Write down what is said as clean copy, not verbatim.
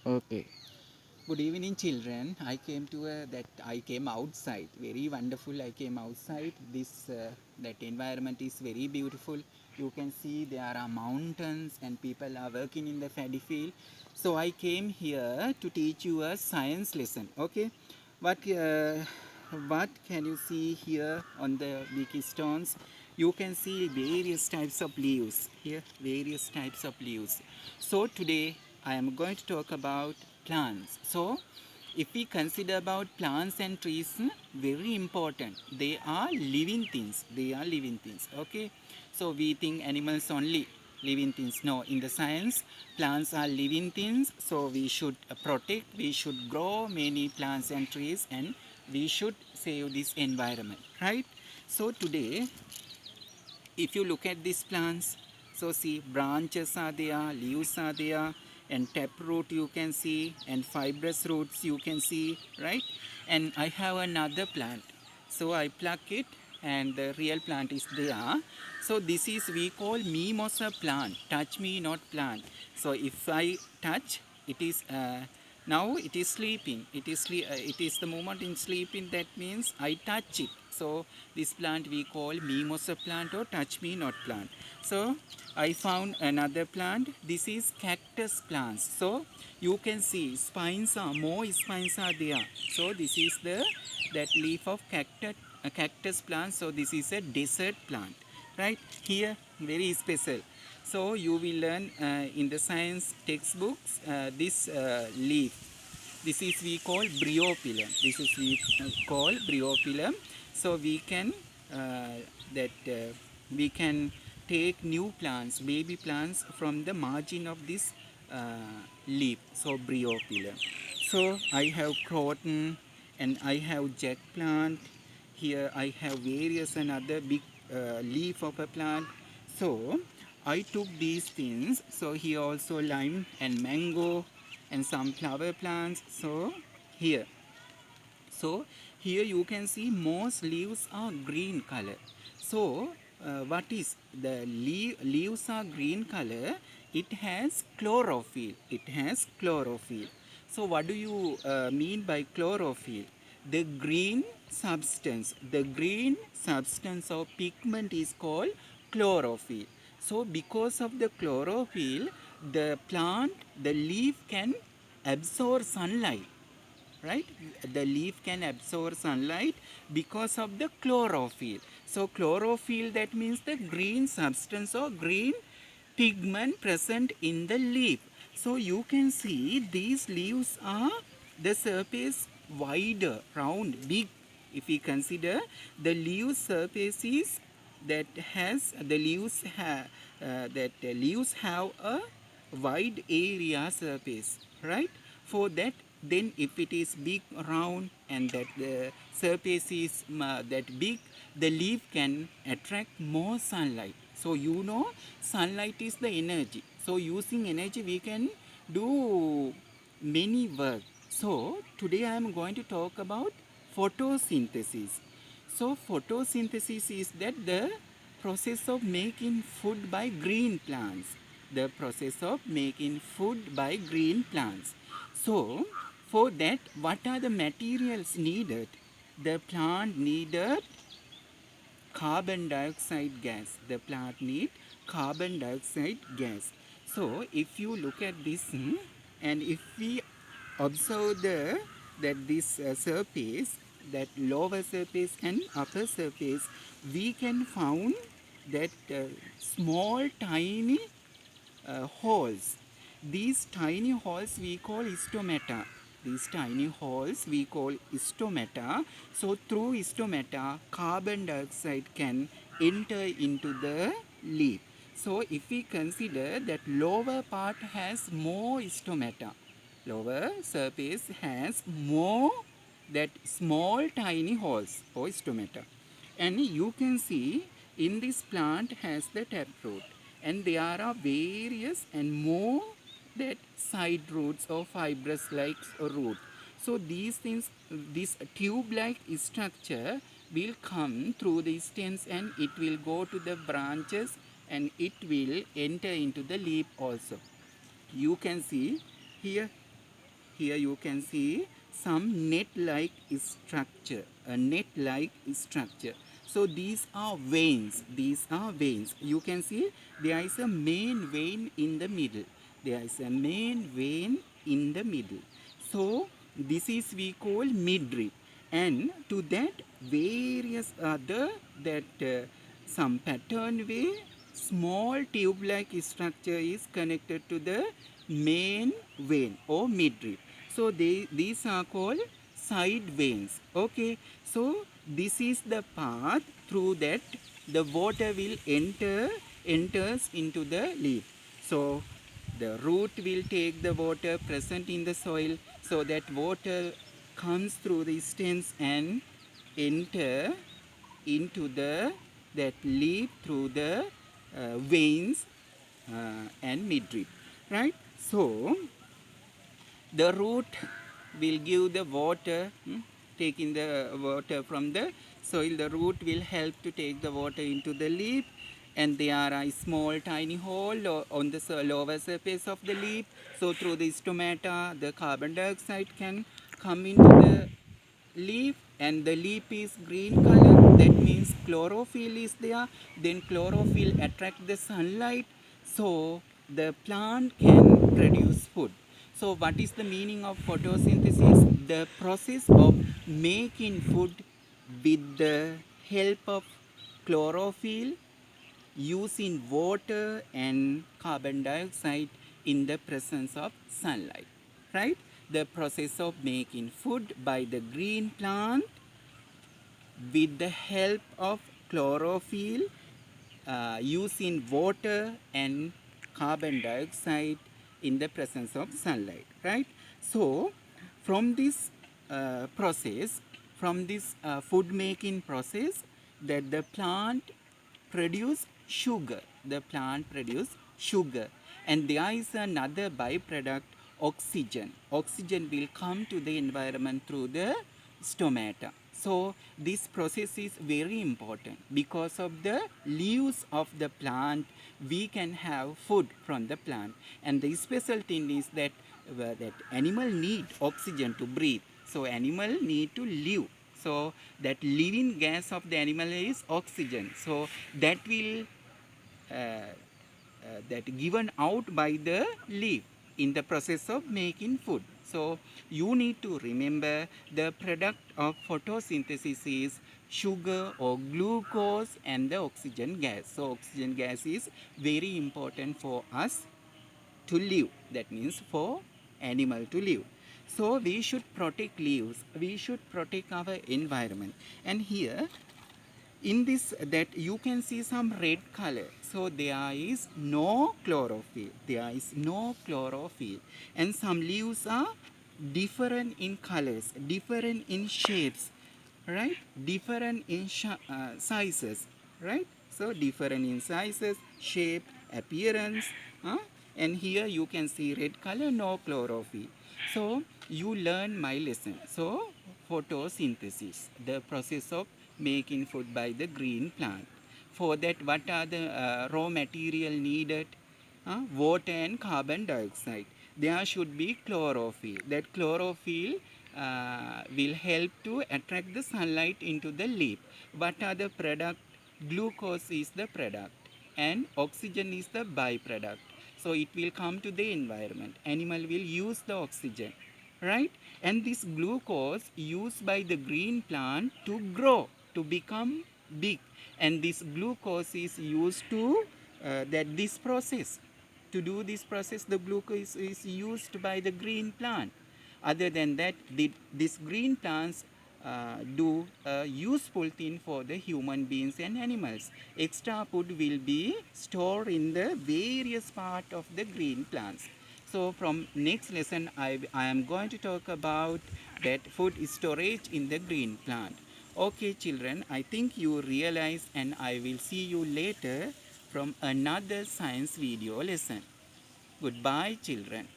Okay. Good evening, children. I came outside. Very wonderful. I came outside. That environment is very beautiful. You can see there are mountains and people are working in the paddy field. So I came here to teach you a science lesson. Okay. What uh, what can you see here on the big stones? You can see various types of leaves here. Various types of leaves. So today I am going to talk about plants. So if we consider about plants and trees, very important. They are living things. They are living things. Okay. So we think animals only living things. No, in the science, plants are living things. So we should protect. We should grow many plants and trees, and we should save this environment. Right. So today if you look at these plants, so see branches are there, leaves are there, and taproot you can see, and fibrous roots you can see, right? And I have another plant, so I pluck it, and the real plant is there. So this is we call mimosa plant, touch me not plant. So if I touch, it is now it is sleeping. It is the moment in sleeping, that means I touch it. So this plant we call mimosa plant or touch me not plant. So I found another plant. This is cactus plants. So you can see spines are more spines are there. So this is the that leaf of cactus plant. So this is a desert plant, right? Here very special. So you will learn in the science textbooks this leaf. This is we call bryophyllum. This is we call bryophyllum. So we can that we can take new plants, baby plants from the margin of this leaf. So bryophyllum. So I have croton and I have jack plant. Here I have various another big leaf of a plant. So I took these things. So here also lime and mango and some flower plants. So here, so here you can see most leaves are green color. So what is the leaves are green color? It has chlorophyll. It has chlorophyll. So what do you mean by chlorophyll? The green substance of pigment is called chlorophyll. So because of the chlorophyll, the plant, the leaf can absorb sunlight, right? The leaf can absorb sunlight because of the chlorophyll. So chlorophyll, that means the green substance or green pigment present in the leaf. So you can see these leaves are the surface wider, round, big. If we consider the leaf surface is that has the leaves that leaves have a wide area surface, right? For that, then if it is big round and that the surface is that big, the leaf can attract more sunlight. So you know sunlight is the energy. So using energy we can do many work. So today I am going to talk about photosynthesis. So photosynthesis is that the process of making food by green plants. The process of making food by green plants. So for that, what are the materials needed? The plant needed carbon dioxide gas. The plant need carbon dioxide gas. So if you look at this, and if we observe that this surface, that lower surface and upper surface, we can found that small tiny holes. These tiny holes we call stomata. These tiny holes we call stomata. So through stomata, carbon dioxide can enter into the leaf. So if we consider that lower part has more stomata, lower surface has more that small tiny holes or stomata. And you can see in this plant has the taproot, and there are various and more that side roots or fibrous like root. So these things, this tube like structure will come through the stems and it will go to the branches and it will enter into the leaf also. You can see here, here you can see some net-like structure, a net-like structure. So these are veins. These are veins. You can see there is a main vein in the middle. There is a main vein in the middle. So this is we call midrib, and to that various other that some pattern way small tube-like structure is connected to the main vein or midrib. So these are called side veins. Okay, so this is the path through that the water will enters into the leaf. So the root will take the water present in the soil, so that water comes through the stems and enter into the that leaf through the veins and midrib, right? So the root will give the water, taking the water from the soil. The root will help to take the water into the leaf, and there are a small tiny hole on the lower surface of the leaf. So through the stomata, the carbon dioxide can come into the leaf, and the leaf is green color. That means chlorophyll is there. Then chlorophyll attract the sunlight, so the plant can produce food. So what is the meaning of photosynthesis? The process of making food with the help of chlorophyll, using water and carbon dioxide in the presence of sunlight, right? The process of making food by the green plant with the help of chlorophyll, using water and carbon dioxide in the presence of sunlight, right? So from this process, from this food making process, that the plant produce sugar. The plant produce sugar, and there is another byproduct, oxygen. Oxygen will come to the environment through the stomata. So this process is very important. Because of the leaves of the plant, we can have food from the plant. And the special thing is that that animal need oxygen to breathe. So animal need to live. So that living gas of the animal is oxygen. So that will that given out by the leaf in the process of making food. So you need to remember the product of photosynthesis is sugar or glucose and the oxygen gas. So oxygen gas is very important for us to live. That means for animal to live. So we should protect leaves. We should protect our environment. And here in this that you can see some red color. So there is no chlorophyll. There is no chlorophyll. And some leaves are different in colors, different in shapes, right? Different in sizes, right? So different in sizes, shape, appearance. And here you can see red color, no chlorophyll. So you learn my lesson. So photosynthesis, the process of making food by the green plant. For that, what are the raw material needed? Water and carbon dioxide. There should be chlorophyll. That chlorophyll will help to attract the sunlight into the leaf. What are the product? Glucose is the product and oxygen is the byproduct. So it will come to the environment. Animal will use the oxygen, right? And this glucose used by the green plant to grow, to become big. And this glucose is used to that this process. To do this process, the glucose is used by the green plant. Other than that, these green plants do a useful thing for the human beings and animals. Extra food will be stored in the various part of the green plants. So from next lesson, I am going to talk about that food storage in the green plant. Okay children, I think you realize, and I will see you later from another science video lesson. Goodbye children.